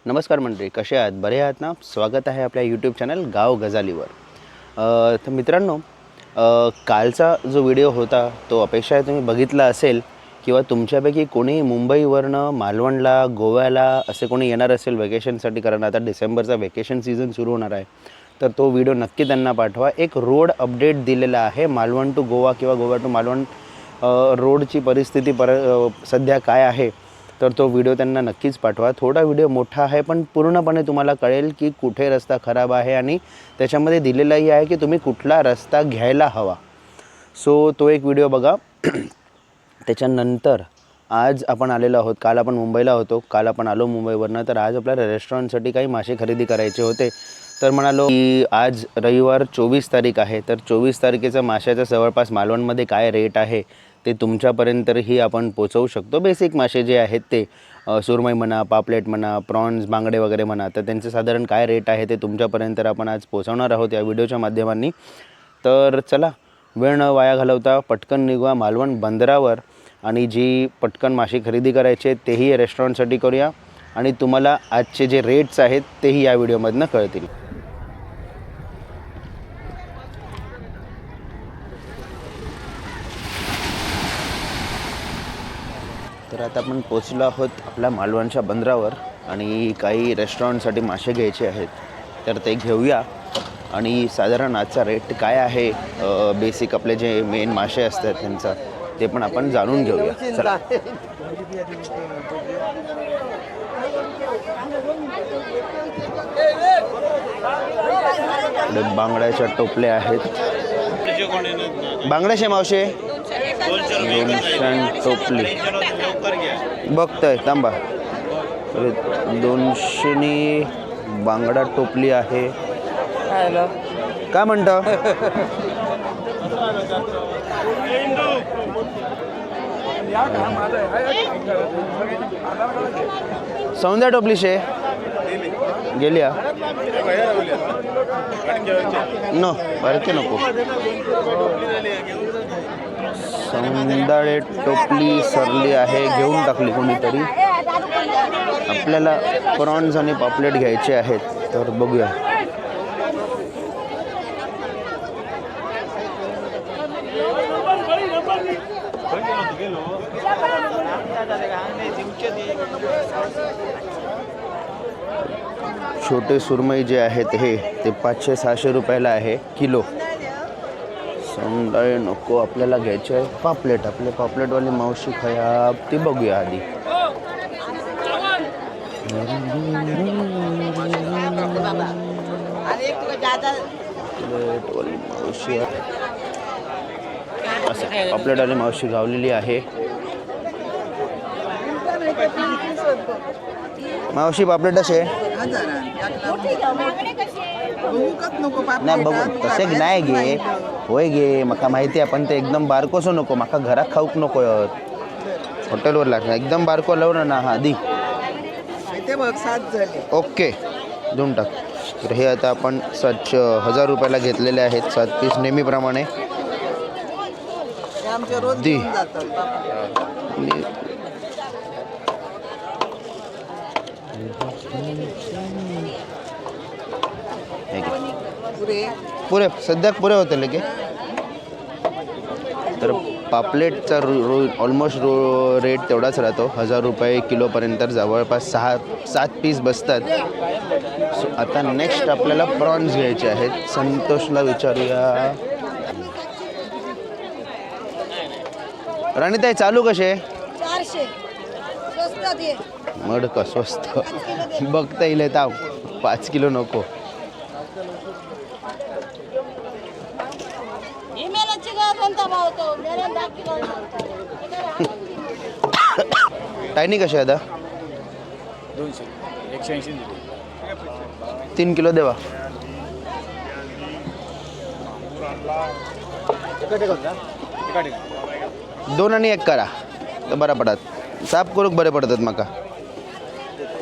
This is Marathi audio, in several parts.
नमस्कार मंडळी, कसे आहात? बरे आहात ना? स्वागत आहे आपल्या यूट्यूब चॅनल गाव गजालीवर. तर मित्रांनो, कालचा जो व्हिडिओ होता तो अपेक्षा आहे तुम्ही बघितला असेल किंवा तुमच्यापैकी कोणी मुंबईवरनं मालवणला, गोव्याला असे कोणी येणार असेल व्हॅकेशनसाठी, कारण आता डिसेंबरचा व्हॅकेशन सीझन सुरू होणार आहे. तर तो व्हिडिओ नक्की त्यांना पाठवा. एक रोड अपडेट दिलेला आहे मालवण टू गोवा किंवा गोवा टू मालवण. रोडची परिस्थिती सध्या काय आहे तर तो व्हिडिओ त्यांना नक्कीच पाठवा. थोडा व्हिडिओ मोठा आहे पण पूर्णपणे तुम्हाला कळेल की कुठे रस्ता खराब आहे आणि त्याच्यामध्ये दिलेलाही आहे की तुम्ही कुठला रस्ता घ्यायला हवा. सो तो एक व्हिडिओ बघा. त्याच्यानंतर आज आपण आलेलो आहोत. काल आपण मुंबईला होतो, काल आपण आलो मुंबईवरनं. तर आज आपल्याला रेस्टॉरंटसाठी काही मासे खरेदी करायचे होते. तर म्हणालो की आज रविवार 24 तारीख आहे, तर 24 तारखेचा माशाचा जवळपास मालवणमध्ये काय रेट आहे ते तुमच्यापर्यंतही आपण पोचवू शकतो. बेसिक मासे जे आहेत ते सुरमई म्हणा, पापलेट म्हणा, प्रॉन्स, बांगडे वगैरे म्हणा, तर त्यांचे साधारण काय रेट आहे ते तुमच्यापर्यंत आपण आज पोचवणार आहोत या व्हिडिओच्या माध्यमांनी. तर चला, वेळ न वाया घालवता पटकन निघूया मालवण बंदरावर आणि जी पटकन मासे खरेदी करायचे तेही रेस्टॉरंटसाठी करूया आणि तुम्हाला आजचे जे रेट्स आहेत तेही या व्हिडिओमधनं कळतील. तर आता आपण पोचलो आहोत आपल्या मालवणच्या बंदरावर आणि काही रेस्टॉरंटसाठी मासे घ्यायचे आहेत, तर ते घेऊया. आणि साधारण आजचा रेट काय आहे, बेसिक आपले जे मेन मासे असतात त्यांचा, ते पण आपण जाणून घेऊया. चला. बांगड्याच्या टोपल्या आहेत. बांगड्याचे मावशे 200 टोपली बघताय, तांबा 200नी बांगडा टोपली आहे. काय म्हणता? सौंद्या टोपलीशे गेल्या न बारके नको. सौंदाळे टोपली सरली आहे, घेऊन टाकली कोणीतरी. आपल्याला प्रॉन्स आणि पापलेट घ्यायचे आहेत, तर बघूया. छोटे सुरमई जे आहेत ते 500-600 रुपयाला आहे किलो. सौंदाळे नको, आपल्याला घ्यायचे आहे पापलेट. आपले पापलेटवाली मावशी खयाब, ती बघूया आधी. पापलेटवाली मावशी असं पापलेटवाली मावशी गावलेली आहे. मावशी पापलेट असे नाही बघू तसे नाही घे. होय घे, मका माहिती आहे, पण ते एकदम बारकोसो नको. मका घरात खाऊक नको, हॉटेलवर लागणार. एकदम बारको लावून ना. हा दी ओके, देऊन टाक. तर हे आता आपण 1000 रुपयाला घेतलेले आहेत 7 पीस नेहमीप्रमाणे. दी पुरे सध्या पुरे होते लगे. तर पापलेटचा ऑलमोस्ट रेट तेवढाच राहतो, 1000 रुपये किलोपर्यंत. जवळपास 6-7 पीस बसतात. सो आता नेक्स्ट आपल्याला प्रॉन्स घ्यायचे आहेत. संतोषला विचारूया. राणीताई चालू कसे? 400 मड का स्वस्त बघता येईल. ताव 5 किलो नको. टायनी कसे आता? 180 3 किलो देवा. दोन आणि एक करा तर बरा पडत. साफ करूक बरे पडतात माका.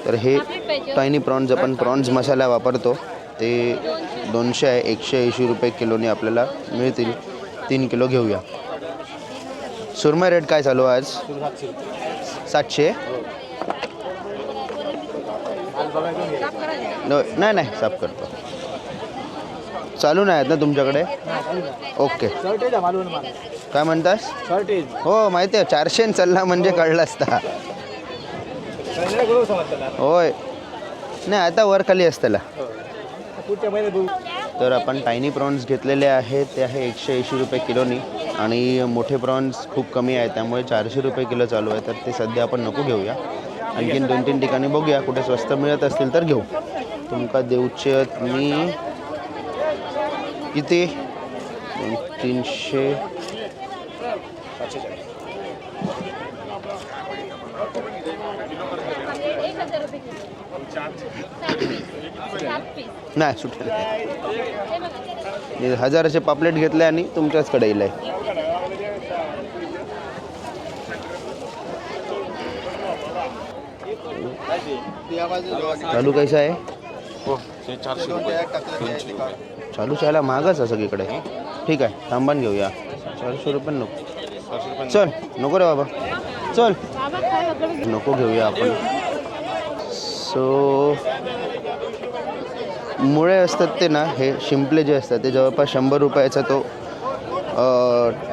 तर हे टायनी प्रॉन्स आपण प्रॉन्स मसाला वापरतो, ते 200 आहे. 180 रुपये किलोने आपल्याला मिळतील. 3 किलो घेऊया. सुरमई रेट काय चालू आज? 700. नाही नाही साफ करतो. चालू नाही आहेत ना तुमच्याकडे? ओके. काय म्हणतास? हो माहिती आहे, 400 चालला म्हणजे कळलं असता. होय नाही आता वर खाली असताला. तर आपण टायनी प्रॉन्स घेतलेले आहेत, ते आहे 180 रुपये किलोनी. आणि मोठे प्रॉन्स खूप कमी आहे त्यामुळे 400 रुपये किलो चालू आहे. तर ते सध्या आपण नको घेऊया, आणखीन 2-3 ठिकाणी बघूया, कुठे स्वस्त मिळत असतील तर घेऊ. तुमका देऊचे मी किती? 300 नाही सुटेल. 1000चे पापलेट घेतले आणि तुमच्याचकडे येईल. चालू कैसा आहे? चालू चायला महागच आहे सगळीकडे. ठीक आहे थांबान घेऊया. 400 रुपये नको. चल नको रे बाबा, चल नको घेऊया आपण. सो मुळे असतात ते ना, हे शिंपले जे असतात ते जवळपास 100 रुपयाचा तो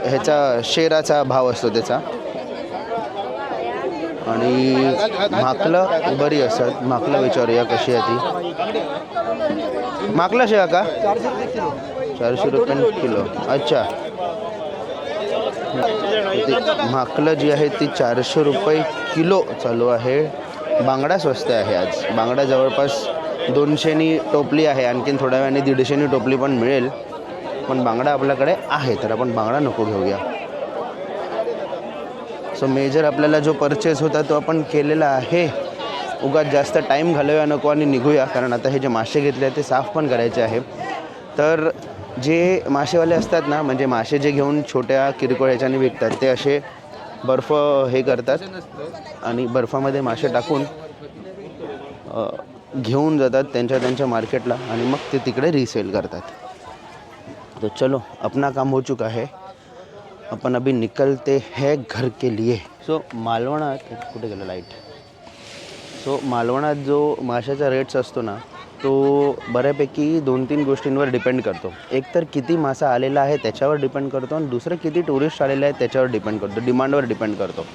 ह्याचा शेराचा भाव असतो त्याचा. आणि माकलं बरी असतात. माकलं विचारूया कशी आहे ती. माकलं शेळा का? 400 रुपये किलो. अच्छा, माकलं जी आहे ती 400 रुपये किलो चालू आहे. बांगडा स्वस्त आहे आज. बांगडा जवळपास 200नी टोपली आहे, आणखीन थोड्या वेळाने 150नी टोपली पण मिळेल. पण बांगडा आपल्याकडे आहे तर आपण बांगडा नको घेऊया. सो मेजर आपल्याला जो परचेस होता तो आपण केलेला आहे. उगाच जास्त टाईम घालवूया नको आणि निघूया, कारण आता हे जे मासे घेतले आहेत ते साफ पण करायचे आहे. तर जे मासेवाले असतात ना, म्हणजे मासे जे घेऊन छोट्या किरकोळ ह्याच्याने विकतात, ते असे बर्फ हे करतात आणि बर्फामध्ये मासे टाकून घेऊन जातात त्यांच्या मार्केटला आणि मग ते तिकडे रिसेल करतात. तो चलो अपना काम हो चुका है, अपन अभी निकलते हैं घर के लिए. सो मालवणात कुठे गेलं लाईट. सो मालवणात जो माशाचा रेट्स असतो ना, तो बऱ्यापैकी 2-3 गोष्टींवर डिपेंड करतो. एक तर किती मासा आलेला आहे त्याच्यावर डिपेंड करतो, आणि दुसरं किती टुरिस्ट आलेले आहेत त्याच्यावर डिपेंड करतो, डिमांडवर डिपेंड करतो.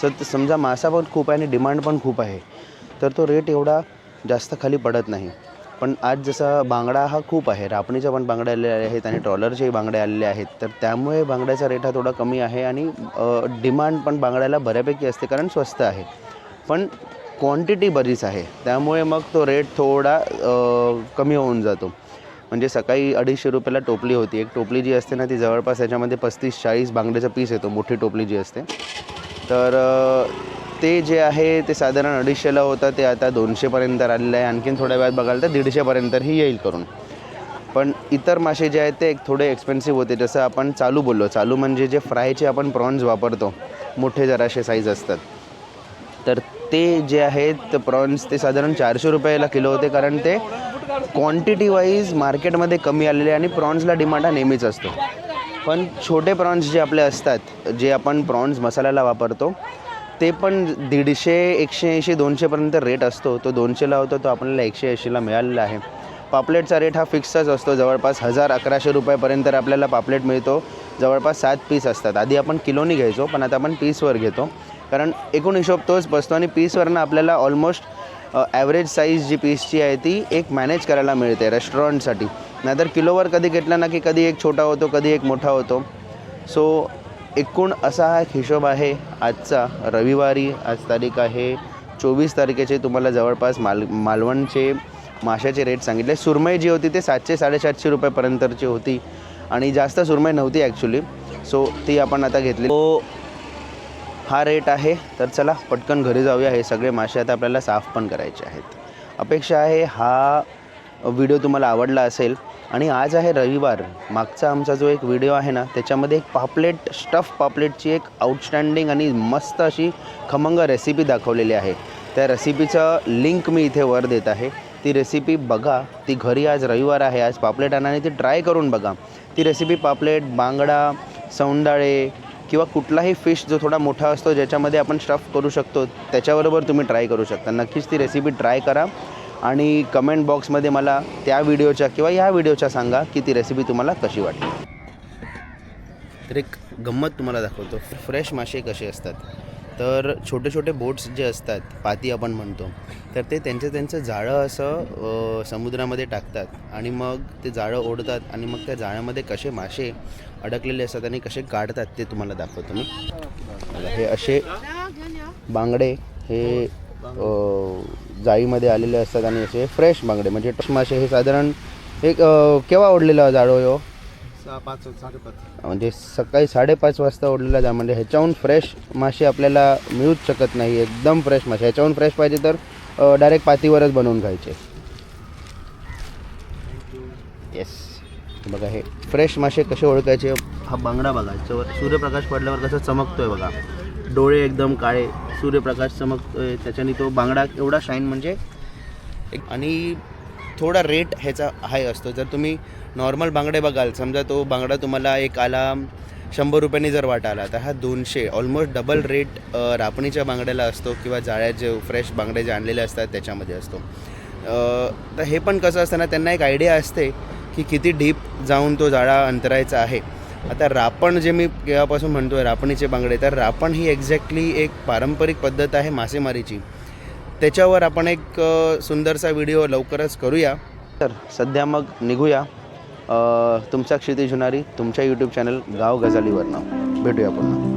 तर समजा मासा पण खूप आहे आणि डिमांड पण खूप आहे तर तो रेट एवढा जास्त खाली पडत नाही. पण आज जसा बांगडा हा खूप आहे, रापणीचा पण बांगडे आलेले आहेत आणि ट्रॉलरचेही बांगडे आलेले आहेत, तर त्यामुळे बांगड्याचा रेट हा थोडा कमी आहे. आणि डिमांड पण बांगड्याला बऱ्यापैकी असते कारण स्वस्त आहे, पण क्वांटिटी बरीच आहे, त्यामुळे मग तो रेट थोडा कमी होऊन जातो. म्हणजे सकाळी 250 रुपयाला टोपली होती. एक टोपली जी असते ना ती जवळपास त्याच्यामध्ये 35-40 बांगड्याचा पीस येतो, मोठी टोपली जी असते. तर ते जे आहे ते साधारण 250ला होतं, ते आता 200पर्यंत आलेलं आहे. आणखीन थोड्या वेळात बघाल तर 150पर्यंतही येईल करून. पण इतर मासे जे आहेत ते थोडे एक्सपेन्सिव्ह होते. जसं आपण चालू बोललो, चालू म्हणजे जे फ्रायचे आपण प्रॉन्स वापरतो, मोठे जराशे साईज असतात, तर ते जे आहेत प्रॉन्स ते साधारण 400 रुपयाला किलो होते, कारण ते क्वांटिटी वाईज मार्केटमध्ये कमी आलेले आणि प्रॉन्सला डिमांड हा नेहमीच असतो. पण छोटे प्रॉन्स जे आपले असतात, जे आपण प्रॉन्स मसाल्याला वापरतो, ते पण 150, 180, 200पर्यंत रेट असतो. तो 200ला होतो, तो आपल्याला 180ला मिळालेला आहे. पापलेटचा रेट हा फिक्सच असतो, जवळपास 1000-1100 रुपयापर्यंत आपल्याला पापलेट मिळतो. जवळपास 7 पीस असतात. आधी आपण किलोनी घ्यायचो, पण आता आपण पीसवर घेतो, कारण एकूण हिशोब तोच बसतो. आणि पीसवरनं आपल्याला ऑलमोस्ट ॲव्हरेज साईज जी पीसची आहे ती एक मॅनेज करायला मिळते रेस्टॉरंटसाठी. नाहीतर किलोवर कधी घेतला ना की कधी एक छोटा होतो, कधी एक मोठा होतो. सो एकूण असा हा हिशोब आहे आजचा. रविवारी आज तारीख आहे 24 तारखेचे. तुम्हाला जवळपास मालवणचे माशाचे रेट सांगितले. सुरमई जी होती ते 700-750 रुपयापर्यंतची होती आणि जास्त सुरमई नव्हती ॲक्च्युली. सो ती आपण आता घेतली. तो हा रेट आहे. तर चला पटकन घरी जाऊया. हे सगळे मासे आता आपल्याला साफ पण करायचे आहेत. अपेक्षा आहे हा व्हिडिओ तुम्हाला आवडला असेल. आणि आज आहे रविवार. मागचा आमचा जो एक व्हिडिओ आहे ना त्याच्यामध्ये एक पापलेट, स्टफ पापलेटची एक आउटस्टँडिंग आणि मस्त अशी खमंग रेसिपी दाखवलेली आहे. त्या रेसिपीचं लिंक मी इथे वर देत आहे. ती रेसिपी बघा. ती घरी आज रविवार आहे, आज पापलेट आणा आणि ती ट्राय करून बघा. ती रेसिपी पापलेट, बांगडा, सौंदाळे किंवा कुठलाही फिश जो थोडा मोठा असतो ज्याच्यामध्ये आपण स्टफ करू शकतो त्याच्याबरोबर तुम्ही ट्राय करू शकता. नक्कीच ती रेसिपी ट्राय करा आणि कमेंट बॉक्समध्ये मला त्या व्हिडिओच्या किंवा ह्या व्हिडिओच्या सांगा की ती रेसिपी तुम्हाला कशी वाटली. तर एक गंमत तुम्हाला दाखवतो. फ्रेश मासे कसे असतात, तर छोटे छोटे बोट्स जे असतात, पाती आपण म्हणतो, तर ते त्यांचं जाळं असं समुद्रामध्ये टाकतात आणि मग ते जाळं ओढतात आणि मग त्या जाळ्यामध्ये कसे मासे अडकलेले असतात आणि कसे काढतात ते तुम्हाला दाखवतो मी. हे असे बांगडे हे जाळीमध्ये आलेले असतात आणि असे फ्रेश बांगडे म्हणजे मासे हे साधारण एक केव्हा ओढलेलं जाळं हो? 5:30 म्हणजे सकाळी 5:30 वाजता ओढलेला जा, म्हणजे ह्याच्याहून फ्रेश मासे आपल्याला मिळूच शकत नाही. एकदम फ्रेश मासे. ह्याच्याहून फ्रेश पाहिजे तर डायरेक्ट पातीवरच बनवून खायचे. येस, बघा हे फ्रेश मासे कसे ओळखायचे. हा बांगडा बघा, याच्यावर सूर्यप्रकाश पडल्यावर कसं चमकतोय बघा, डोळे एकदम काळे, सूर्यप्रकाश चमकतोय त्याच्याने तो बांगडा एवढा शाईन म्हणजे आणि थोडा रेट ह्याचा हाय असतो. जर तुम्ही नॉर्मल बांगडे बघाल, समजा तो बांगडा तुम्हाला एक आला 100 रुपयांनी जर वाटा आला, तर हा 200, ऑलमोस्ट डबल रेट रापणीच्या बांगड्याला असतो किंवा जाळ्यात जे फ्रेश बांगडे जे आणलेले असतात त्याच्यामध्ये असतो. तर हे पण कसं असतं ना, त्यांना एक आयडिया असते की किती डीप जाऊन तो जाळा अंतरायचा आहे. आता रापण जे मी केव्हापासून म्हणतो आहे रापणीचे बांगडे, तर रापण ही एक्झॅक्टली एक पारंपरिक पद्धत आहे मासेमारीची. त्याच्यावर आपण एक सुंदरसा व्हिडिओ लवकरच करूया. तर सध्या मग निघूया तुमचा क्षितिज होणारी तुमच्या यूट्यूब चॅनल गाव गजालीवरनं. भेटूया पुन्हा.